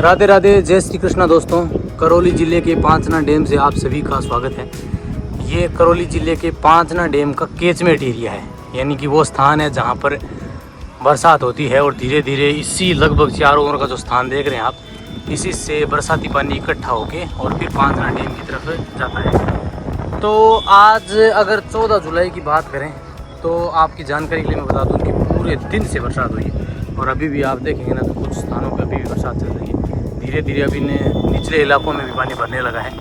राधे राधे, जय श्री कृष्णा दोस्तों। करौली ज़िले के पांचना डैम से आप सभी का स्वागत है। ये करौली ज़िले के पांचना डैम का कैचमेंट एरिया है, यानी कि वो स्थान है जहाँ पर बरसात होती है और धीरे धीरे इसी लगभग चारों ओर का जो स्थान देख रहे हैं आप, इसी से बरसाती पानी इकट्ठा होके और फिर पांचना डैम की तरफ जाता है। तो आज अगर 14 जुलाई की बात करें तो आपकी जानकारी के लिए मैं बता दूं कि पूरे दिन से बरसात हुई है और अभी भी आप देखेंगे ना तो कुछ स्थानों पर अभी भी बरसात चल रही है। धीरे धीरे अभी निचले इलाकों में भी पानी भरने लगा है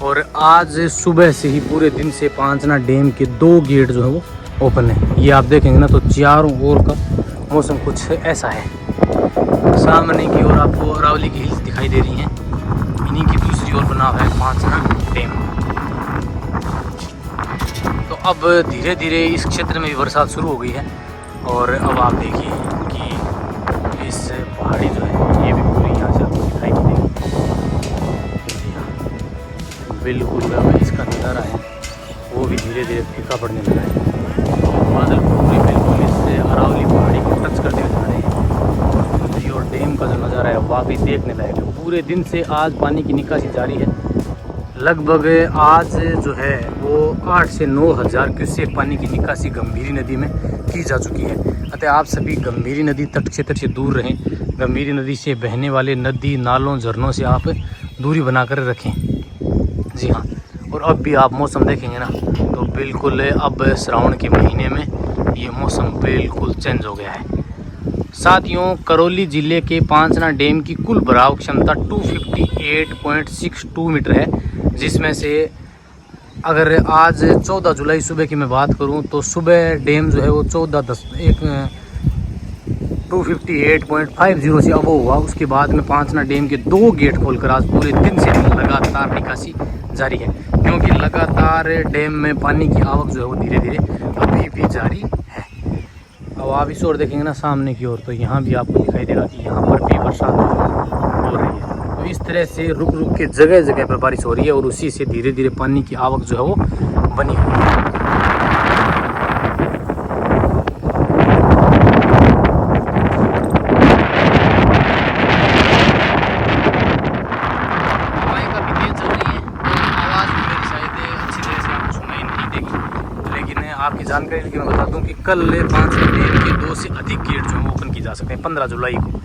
और आज सुबह से ही पूरे दिन से पांचना डैम के 2 गेट जो है वो ओपन है। ये आप देखेंगे ना तो चारों ओर का मौसम कुछ ऐसा है। सामने की ओर आपको अरावली की हिल्स दिखाई दे रही हैं, इन्हीं की दूसरी ओर बना हुआ है पांचना डैम। तो अब धीरे धीरे इस क्षेत्र में भी बरसात शुरू हो गई है और अब आप देखिए कि इस पहाड़ी जो है ये भी पूरी यहाँ से आपको दिखाई देगी। बिल्कुल अब इसका नज़ारा है वो भी धीरे धीरे फीका पड़ने लगा है। बादल पूरे बिल्कुल इससे अरावली पहाड़ी को टच करते हुए जा रहे हैं और डैम का जो नज़ारा है वाकई देखने लायक है। पूरे दिन से आज पानी की निकासी जारी है। लगभग आज जो है वो 8 से 9 हज़ार क्यूसेक पानी की निकासी गंभीरी नदी में की जा चुकी है। अतः आप सभी गंभीरी नदी तट क्षेत्र से दूर रहें। गंभीरी नदी से बहने वाले नदी नालों झरनों से आप दूरी बनाकर रखें। जी हाँ, और अब भी आप मौसम देखेंगे ना तो बिल्कुल अब श्रावण के महीने में ये मौसम बिल्कुल चेंज हो गया है। साथियों, करौली ज़िले के पांचना डैम की कुल भराव क्षमता 258.62 मीटर है, जिसमें से अगर आज 14 जुलाई सुबह की मैं बात करूं तो सुबह डैम जो है वो 258.50 से अब हुआ। उसके बाद में पांचना डैम के 2 गेट खोलकर आज पूरे दिन से लगातार निकासी जारी है, क्योंकि लगातार डैम में पानी की आवक जो है वो धीरे धीरे अभी भी जारी है। अब आप इस ओर देखेंगे ना सामने की ओर तो यहाँ भी आपको दिखाई देगा कि यहाँ पर भी बरसात हो रही है। तो इस तरह से रुक रुक के जगह जगह पर बारिश हो रही है और उसी से धीरे धीरे पानी की आवक जो है वो बनी हुई है। हवाएं काफ़ी तेज चल रही है, आवाज़ भी मेरी शायद अच्छी तरह से आपको सुनाई नहीं देगी, लेकिन आपकी जानकारी के लिए मैं बता दूं कि कल पांचना डैम के 2 से अधिक गेट जो है ओपन किए जा सकते हैं 15 जुलाई को।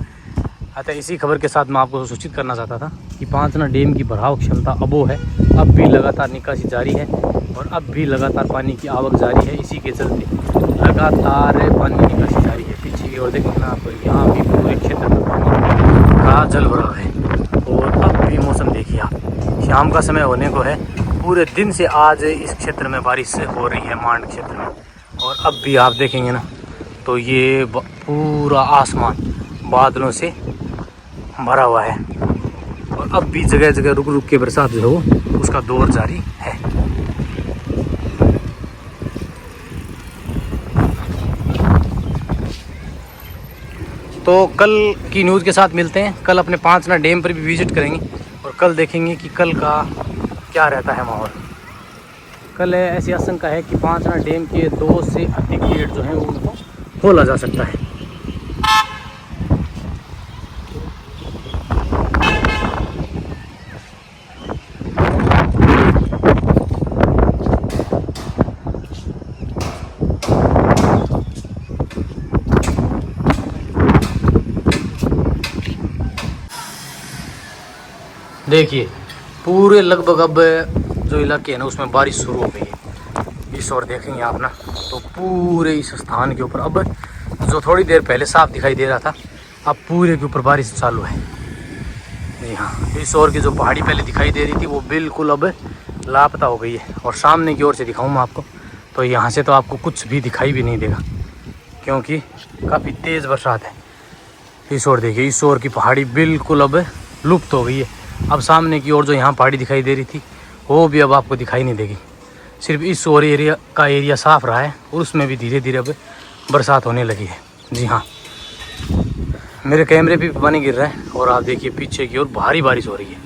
अतः इसी खबर के साथ मैं आपको सूचित करना चाहता था कि पांचना डैम की भराव क्षमता अबो है, अब भी लगातार निकासी जारी है और अब भी लगातार पानी की आवक जारी है। इसी के चलते लगातार पानी की निकासी जारी है। पीछे की ओर देखेंगे ना आपको यहाँ भी पूरे क्षेत्र में पानी का जल भराव है और अब भी मौसम देखिए आप, शाम का समय होने को है। पूरे दिन से आज इस क्षेत्र में बारिश हो रही है, मांड क्षेत्र में, और अब भी आप देखेंगे ना तो ये पूरा आसमान बादलों से भरा हुआ है और अब भी जगह जगह रुक रुक के बरसात जो है उसका दौर जारी है। तो कल की न्यूज़ के साथ मिलते हैं। कल अपने पांचना डैम पर भी विजिट करेंगे और कल देखेंगे कि कल का क्या रहता है माहौल। कल ऐसी आशंका है कि पांचना डैम के 2 से अधिक गेट जो हैं उनको खोला जा सकता है। देखिए पूरे लगभग अब जो इलाके हैं ना उसमें बारिश शुरू हो गई है। इस ओर देखेंगे आप ना तो पूरे इस स्थान के ऊपर अब जो थोड़ी देर पहले साफ दिखाई दे रहा था अब पूरे के ऊपर बारिश चालू है। जी हाँ, इस ओर की जो पहाड़ी पहले दिखाई दे रही थी वो बिल्कुल अब लापता हो गई है और सामने की ओर से दिखाऊँ मैं आपको तो यहाँ से तो आपको कुछ भी दिखाई भी नहीं देगा, क्योंकि काफ़ी तेज़ बरसात है। इस ओर देखिए, इस ओर की पहाड़ी बिल्कुल अब लुप्त हो गई है। अब सामने की ओर जो यहाँ पहाड़ी दिखाई दे रही थी वो भी अब आपको दिखाई नहीं देगी। सिर्फ इस ओर एरिया का एरिया साफ़ रहा है और उसमें भी धीरे धीरे अब बरसात होने लगी है। जी हाँ, मेरे कैमरे पे भी पानी गिर रहा है और आप देखिए पीछे की ओर भारी बारिश हो रही है।